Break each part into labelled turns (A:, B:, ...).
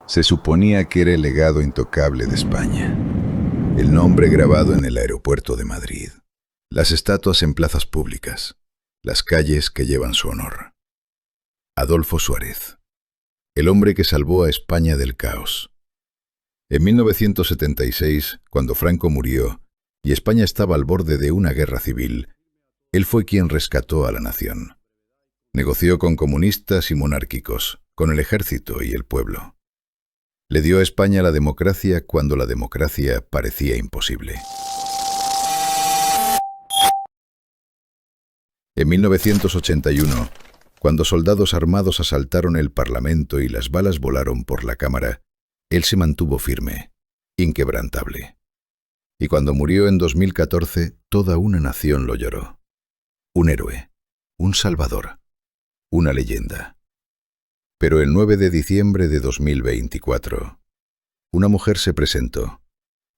A: Se suponía que era el legado intocable de España. El nombre grabado en el aeropuerto de Madrid, las estatuas en plazas públicas, las calles que llevan su honor. Adolfo Suárez, el hombre que salvó a España del caos. En 1976, cuando Franco murió y España estaba al borde de una guerra civil, él fue quien rescató a la nación. Negoció con comunistas y monárquicos, con el ejército y el pueblo. Le dio a España la democracia cuando la democracia parecía imposible. En 1981, cuando soldados armados asaltaron el Parlamento y las balas volaron por la Cámara, él se mantuvo firme, inquebrantable. Y cuando murió en 2014, toda una nación lo lloró. Un héroe, un salvador, una leyenda. Pero el 9 de diciembre de 2024, una mujer se presentó,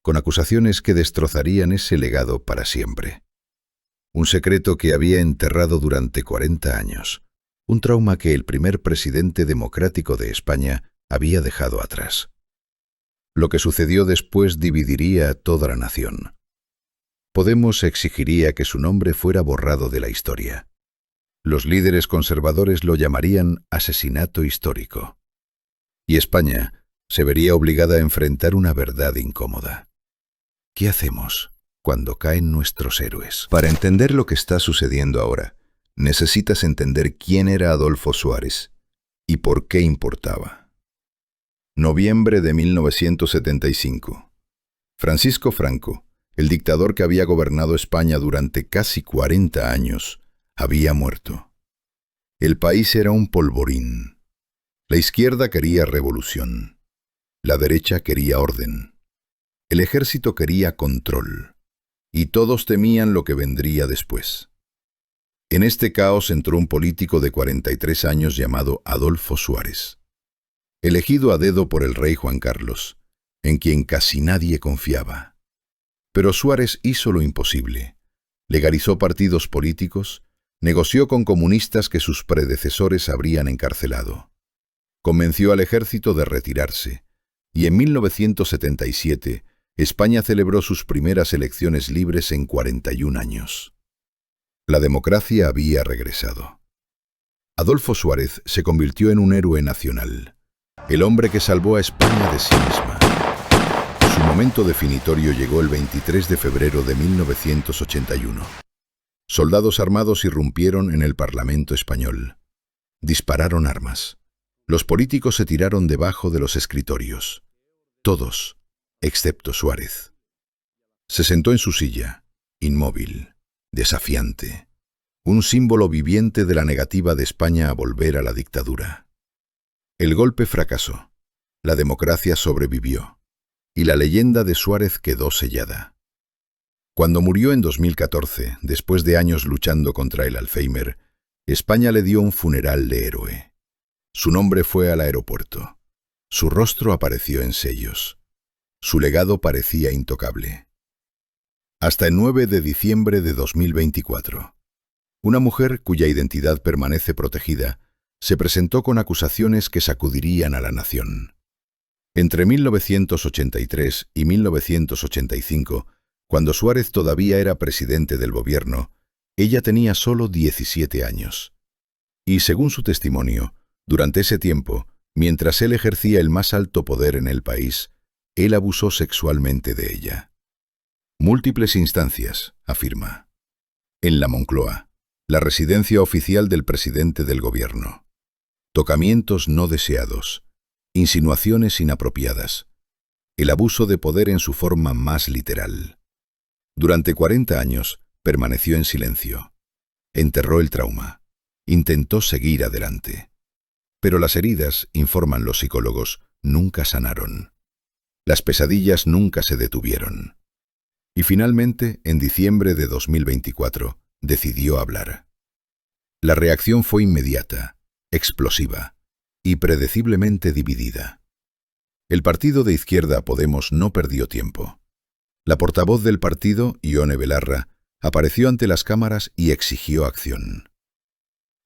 A: con acusaciones que destrozarían ese legado para siempre. Un secreto que había enterrado durante 40 años, un trauma que el primer presidente democrático de España había dejado atrás. Lo que sucedió después dividiría a toda la nación. Podemos exigiría que su nombre fuera borrado de la historia. Los líderes conservadores lo llamarían asesinato histórico. Y España se vería obligada a enfrentar una verdad incómoda. ¿Qué hacemos cuando caen nuestros héroes? Para entender lo que está sucediendo ahora, necesitas entender quién era Adolfo Suárez y por qué importaba. Noviembre de 1975. Francisco Franco, el dictador que había gobernado España durante casi 40 años, había muerto. El país era un polvorín. La izquierda quería revolución. La derecha quería orden. El ejército quería control. Y todos temían lo que vendría después. En este caos entró un político de 43 años llamado Adolfo Suárez, elegido a dedo por el rey Juan Carlos, en quien casi nadie confiaba. Pero Suárez hizo lo imposible. Legalizó partidos políticos, negoció con comunistas que sus predecesores habrían encarcelado. Convenció al ejército de retirarse, y en 1977 España celebró sus primeras elecciones libres en 41 años. La democracia había regresado. Adolfo Suárez se convirtió en un héroe nacional, el hombre que salvó a España de sí misma. Su momento definitorio llegó el 23 de febrero de 1981. Soldados armados irrumpieron en el Parlamento español. Dispararon armas. Los políticos se tiraron debajo de los escritorios. Todos, excepto Suárez. Se sentó en su silla, inmóvil, desafiante, un símbolo viviente de la negativa de España a volver a la dictadura. El golpe fracasó, la democracia sobrevivió, y la leyenda de Suárez quedó sellada. Cuando murió en 2014, después de años luchando contra el Alzheimer, España le dio un funeral de héroe. Su nombre fue al aeropuerto. Su rostro apareció en sellos. Su legado parecía intocable. Hasta el 9 de diciembre de 2024, una mujer cuya identidad permanece protegida se presentó con acusaciones que sacudirían a la nación. Entre 1983 y 1985, cuando Suárez todavía era presidente del gobierno, ella tenía solo 17 años. Y según su testimonio, durante ese tiempo, mientras él ejercía el más alto poder en el país, él abusó sexualmente de ella. Múltiples instancias, afirma. En la Moncloa, la residencia oficial del presidente del gobierno. Tocamientos no deseados, insinuaciones inapropiadas, el abuso de poder en su forma más literal. Durante 40 años permaneció en silencio. Enterró el trauma. Intentó seguir adelante. Pero las heridas, informan los psicólogos, nunca sanaron. Las pesadillas nunca se detuvieron. Y finalmente, en diciembre de 2024, decidió hablar. La reacción fue inmediata, explosiva y predeciblemente dividida. El partido de izquierda Podemos no perdió tiempo. La portavoz del partido, Ione Belarra, apareció ante las cámaras y exigió acción.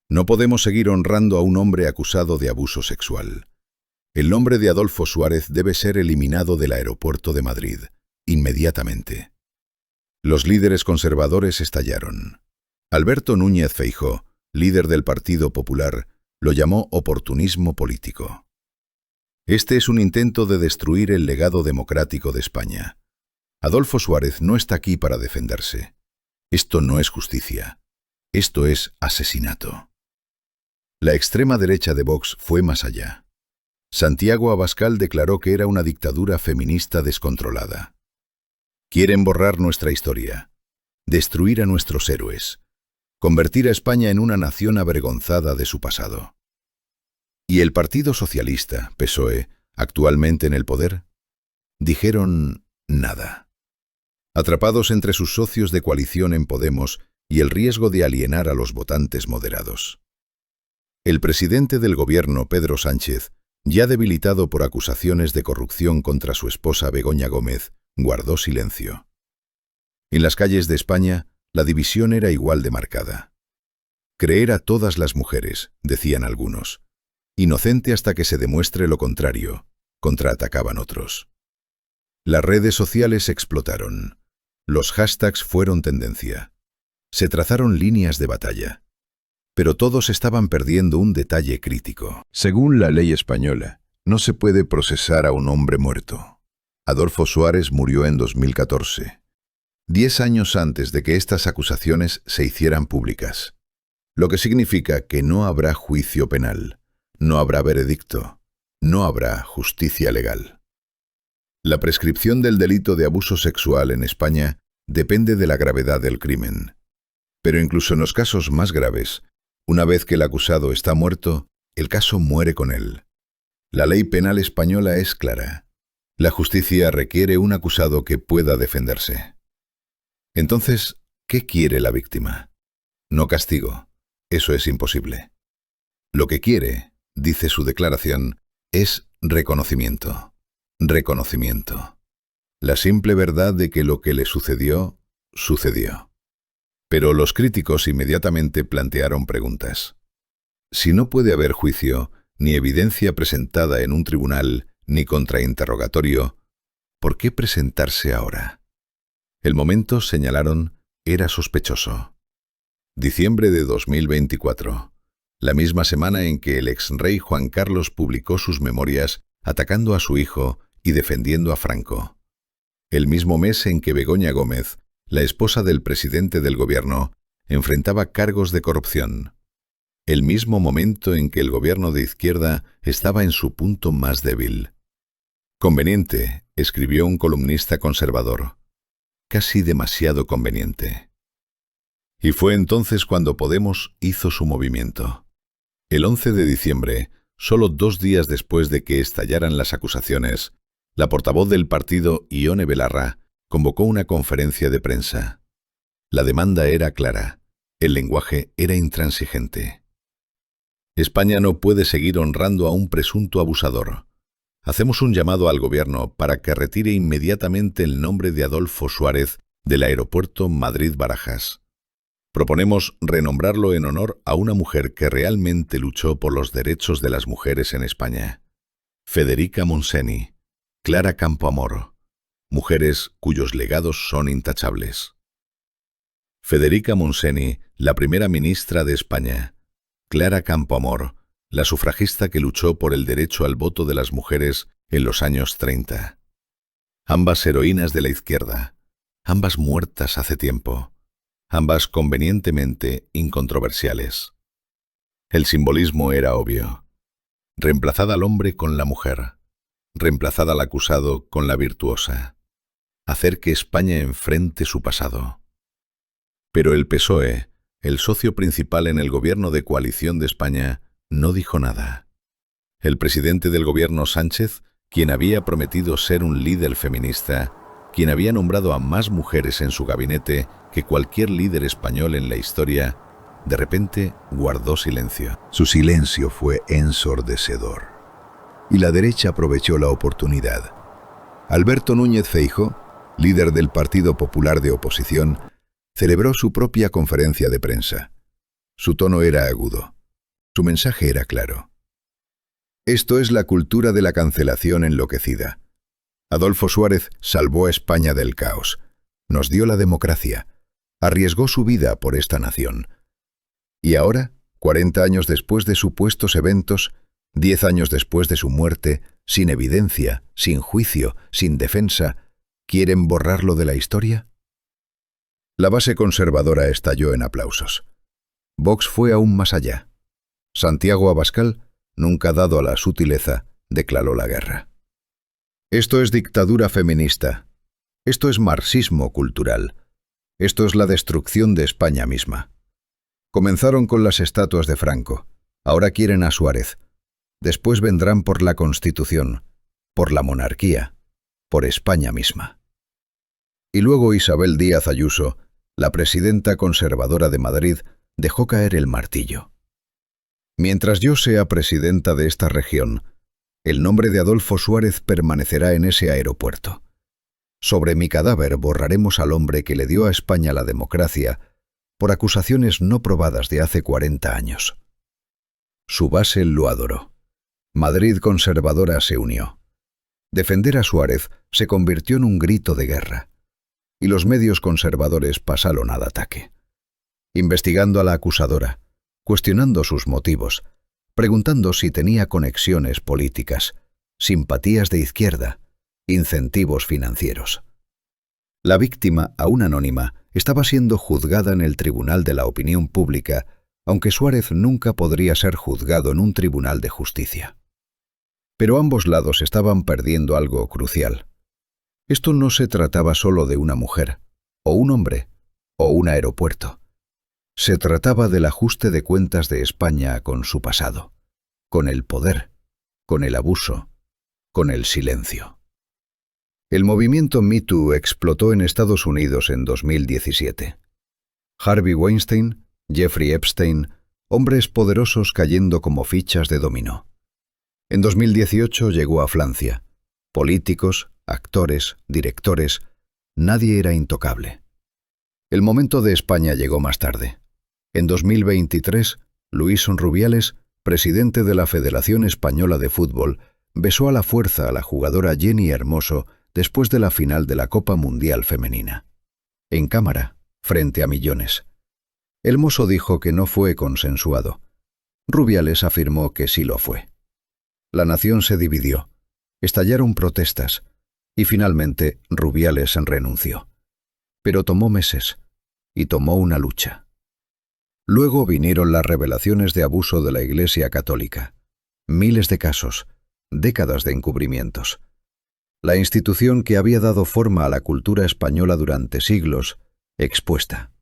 A: No podemos seguir honrando a un hombre acusado de abuso sexual. El nombre de Adolfo Suárez debe ser eliminado del aeropuerto de Madrid, inmediatamente. Los líderes conservadores estallaron. Alberto Núñez Feijóo, líder del Partido Popular, lo llamó oportunismo político. Este es un intento de destruir el legado democrático de España. Adolfo Suárez no está aquí para defenderse. Esto no es justicia. Esto es asesinato. La extrema derecha de Vox fue más allá. Santiago Abascal declaró que era una dictadura feminista descontrolada. Quieren borrar nuestra historia, destruir a nuestros héroes, convertir a España en una nación avergonzada de su pasado. ¿Y el Partido Socialista, PSOE, actualmente en el poder? Dijeron nada. Atrapados entre sus socios de coalición en Podemos y el riesgo de alienar a los votantes moderados. El presidente del gobierno, Pedro Sánchez, ya debilitado por acusaciones de corrupción contra su esposa Begoña Gómez, guardó silencio. En las calles de España, la división era igual de marcada. Creer a todas las mujeres, decían algunos. Inocente hasta que se demuestre lo contrario, contraatacaban otros. Las redes sociales explotaron. Los hashtags fueron tendencia. Se trazaron líneas de batalla. Pero todos estaban perdiendo un detalle crítico. Según la ley española, no se puede procesar a un hombre muerto. Adolfo Suárez murió en 2014, 10 años antes de que estas acusaciones se hicieran públicas, lo que significa que no habrá juicio penal, no habrá veredicto, no habrá justicia legal. La prescripción del delito de abuso sexual en España depende de la gravedad del crimen. Pero incluso en los casos más graves, una vez que el acusado está muerto, el caso muere con él. La ley penal española es clara. La justicia requiere un acusado que pueda defenderse. Entonces, ¿qué quiere la víctima? No castigo. Eso es imposible. Lo que quiere, dice su declaración, es reconocimiento. Reconocimiento. La simple verdad de que lo que le sucedió, sucedió. Pero los críticos inmediatamente plantearon preguntas. Si no puede haber juicio, ni evidencia presentada en un tribunal, ni contrainterrogatorio, ¿por qué presentarse ahora? El momento, señalaron, era sospechoso. Diciembre de 2024, la misma semana en que el exrey Juan Carlos publicó sus memorias atacando a su hijo y defendiendo a Franco. El mismo mes en que Begoña Gómez, la esposa del presidente del gobierno, enfrentaba cargos de corrupción. El mismo momento en que el gobierno de izquierda estaba en su punto más débil. Conveniente, escribió un columnista conservador. Casi demasiado conveniente. Y fue entonces cuando Podemos hizo su movimiento. El 11 de diciembre, solo 2 días después de que estallaran las acusaciones, la portavoz del partido, Ione Belarra, convocó una conferencia de prensa. La demanda era clara, el lenguaje era intransigente. España no puede seguir honrando a un presunto abusador. Hacemos un llamado al gobierno para que retire inmediatamente el nombre de Adolfo Suárez del aeropuerto Madrid-Barajas. Proponemos renombrarlo en honor a una mujer que realmente luchó por los derechos de las mujeres en España. Federica Montseny, Clara Campoamor. Mujeres cuyos legados son intachables. Federica Montseny, la primera ministra de España. Clara Campoamor, la sufragista que luchó por el derecho al voto de las mujeres en los años 30. Ambas heroínas de la izquierda, ambas muertas hace tiempo, ambas convenientemente incontroversiales. El simbolismo era obvio. Reemplazada al hombre con la mujer, reemplazada al acusado con la virtuosa. Hacer que España enfrente su pasado. Pero el PSOE, el socio principal en el gobierno de coalición de España, no dijo nada. El presidente del gobierno, Sánchez, quien había prometido ser un líder feminista, quien había nombrado a más mujeres en su gabinete que cualquier líder español en la historia, de repente guardó silencio. Su silencio fue ensordecedor. Y la derecha aprovechó la oportunidad. Alberto Núñez Feijóo, líder del Partido Popular de oposición, celebró su propia conferencia de prensa. Su tono era agudo. Su mensaje era claro. Esto es la cultura de la cancelación enloquecida. Adolfo Suárez salvó a España del caos, nos dio la democracia, arriesgó su vida por esta nación. Y ahora, 40 años después de supuestos eventos, 10 años después de su muerte, sin evidencia, sin juicio, sin defensa, ¿quieren borrarlo de la historia? La base conservadora estalló en aplausos. Vox fue aún más allá. Santiago Abascal, nunca dado a la sutileza, declaró la guerra. Esto es dictadura feminista. Esto es marxismo cultural. Esto es la destrucción de España misma. Comenzaron con las estatuas de Franco. Ahora quieren a Suárez. Después vendrán por la Constitución, por la monarquía, por España misma. Y luego Isabel Díaz Ayuso, la presidenta conservadora de Madrid, dejó caer el martillo. Mientras yo sea presidenta de esta región, el nombre de Adolfo Suárez permanecerá en ese aeropuerto. Sobre mi cadáver borraremos al hombre que le dio a España la democracia por acusaciones no probadas de hace 40 años. Su base lo adoró. Madrid conservadora se unió. Defender a Suárez se convirtió en un grito de guerra, y los medios conservadores pasaron al ataque, investigando a la acusadora, cuestionando sus motivos, preguntando si tenía conexiones políticas, simpatías de izquierda, incentivos financieros. La víctima, aún anónima, estaba siendo juzgada en el Tribunal de la Opinión Pública, aunque Suárez nunca podría ser juzgado en un tribunal de justicia. Pero ambos lados estaban perdiendo algo crucial. Esto no se trataba solo de una mujer, o un hombre, o un aeropuerto. Se trataba del ajuste de cuentas de España con su pasado, con el poder, con el abuso, con el silencio. El movimiento Me Too explotó en Estados Unidos en 2017. Harvey Weinstein, Jeffrey Epstein, hombres poderosos cayendo como fichas de dominó. En 2018 llegó a Francia. Políticos, actores, directores, nadie era intocable. El momento de España llegó más tarde. En 2023, Luis Rubiales, presidente de la Federación Española de Fútbol, besó a la fuerza a la jugadora Jenny Hermoso después de la final de la Copa Mundial Femenina. En cámara, frente a millones. Hermoso dijo que no fue consensuado. Rubiales afirmó que sí lo fue. La nación se dividió. Estallaron protestas. Y finalmente Rubiales renunció. Pero tomó meses. Y tomó una lucha. Luego vinieron las revelaciones de abuso de la Iglesia Católica. Miles de casos. Décadas de encubrimientos. La institución que había dado forma a la cultura española durante siglos, expuesta.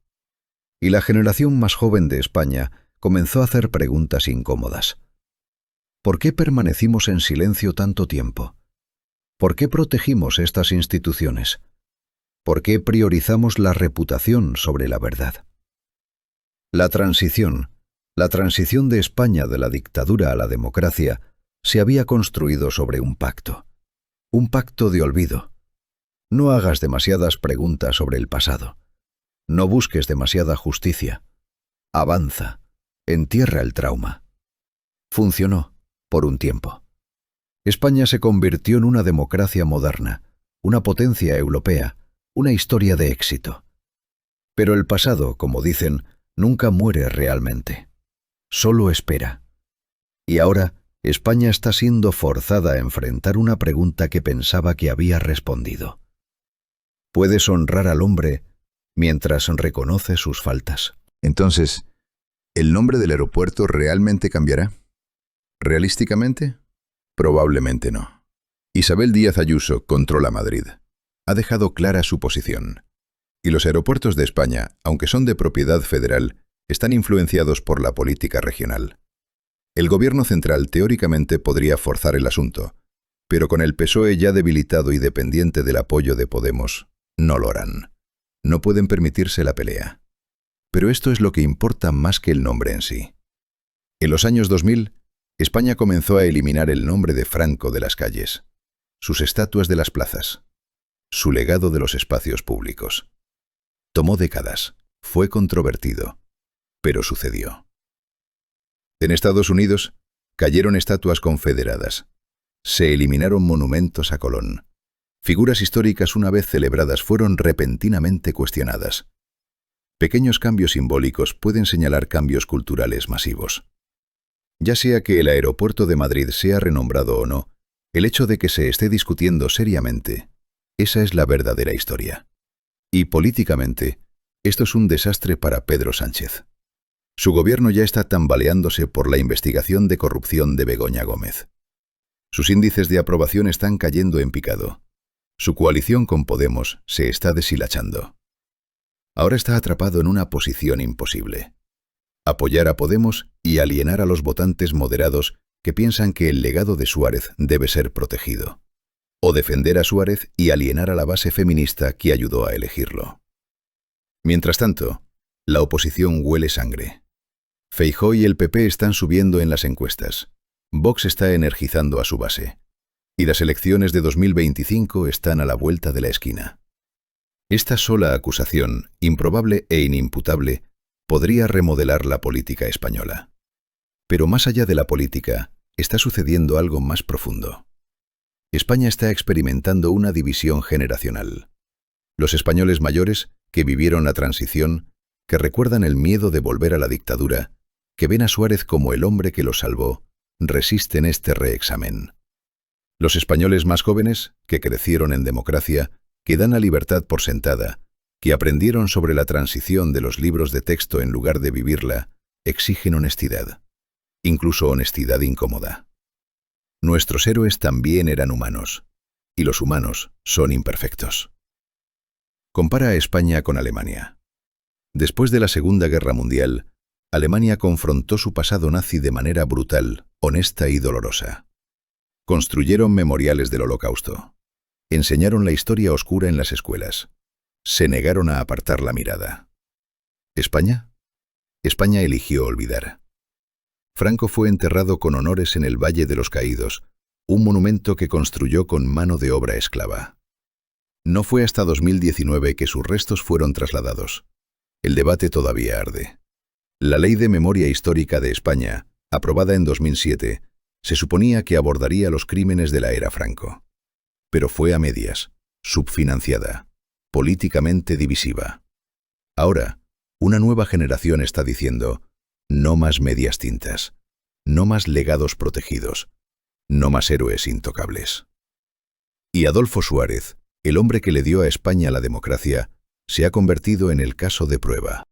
A: Y la generación más joven de España comenzó a hacer preguntas incómodas. ¿Por qué permanecimos en silencio tanto tiempo? ¿Por qué protegimos estas instituciones? ¿Por qué priorizamos la reputación sobre la verdad? La transición de España de la dictadura a la democracia, se había construido sobre un pacto de olvido. No hagas demasiadas preguntas sobre el pasado. No busques demasiada justicia. Avanza, entierra el trauma. Funcionó, por un tiempo. España se convirtió en una democracia moderna, una potencia europea, una historia de éxito. Pero el pasado, como dicen, nunca muere realmente. Solo espera. Y ahora, España está siendo forzada a enfrentar una pregunta que pensaba que había respondido. ¿Puedes honrar al hombre mientras reconoce sus faltas?
B: Entonces, ¿el nombre del aeropuerto realmente cambiará? ¿Realísticamente? Probablemente no. Isabel Díaz Ayuso controla Madrid. Ha dejado clara su posición. Y los aeropuertos de España, aunque son de propiedad federal, están influenciados por la política regional. El gobierno central teóricamente podría forzar el asunto, pero con el PSOE ya debilitado y dependiente del apoyo de Podemos, no lo harán. No pueden permitirse la pelea. Pero esto es lo que importa más que el nombre en sí. En los años 2000, España comenzó a eliminar el nombre de Franco de las calles, sus estatuas de las plazas, su legado de los espacios públicos. Tomó décadas, fue controvertido, pero sucedió. En Estados Unidos,
A: Cayeron estatuas confederadas. Se eliminaron monumentos a Colón. Figuras históricas una vez celebradas fueron repentinamente cuestionadas. Pequeños cambios simbólicos pueden señalar cambios culturales masivos. Ya sea que el aeropuerto de Madrid sea renombrado o no, el hecho de que se esté discutiendo seriamente, esa es la verdadera historia. Y políticamente, esto es un desastre para Pedro Sánchez. Su gobierno ya está tambaleándose por la investigación de corrupción de Begoña Gómez. Sus índices de aprobación están cayendo en picado. Su coalición con Podemos se está deshilachando. Ahora está atrapado en una posición imposible. Apoyar a Podemos y alienar a los votantes moderados que piensan que el legado de Suárez debe ser protegido. O defender a Suárez y alienar a la base feminista que ayudó a elegirlo. Mientras tanto, la oposición huele sangre. Feijóo y el PP están subiendo en las encuestas. Vox está energizando a su base. Y las elecciones de 2025 están a la vuelta de la esquina. Esta sola acusación, improbable e inimputable, podría remodelar la política española. Pero más allá de la política, está sucediendo algo más profundo. España está experimentando una división generacional. Los españoles mayores, que vivieron la transición, que recuerdan el miedo de volver a la dictadura, que ven a Suárez como el hombre que los salvó, resisten este reexamen. Los españoles más jóvenes, que crecieron en democracia, que dan la libertad por sentada, que aprendieron sobre la transición de los libros de texto en lugar de vivirla, exigen honestidad, incluso honestidad incómoda. Nuestros héroes también eran humanos, y los humanos son imperfectos. Compara a España con Alemania. Después de la Segunda Guerra Mundial, Alemania confrontó su pasado nazi de manera brutal, honesta y dolorosa. Construyeron memoriales del Holocausto. Enseñaron la historia oscura en las escuelas. Se negaron a apartar la mirada. ¿España? España eligió olvidar. Franco fue enterrado con honores en el Valle de los Caídos, un monumento que construyó con mano de obra esclava. No fue hasta 2019 que sus restos fueron trasladados. El debate todavía arde. La Ley de Memoria Histórica de España, aprobada en 2007, se suponía que abordaría los crímenes de la era Franco. Pero fue a medias, subfinanciada, políticamente divisiva. Ahora, una nueva generación está diciendo: no más medias tintas, no más legados protegidos, no más héroes intocables. Y Adolfo Suárez, el hombre que le dio a España la democracia, se ha convertido en el caso de prueba.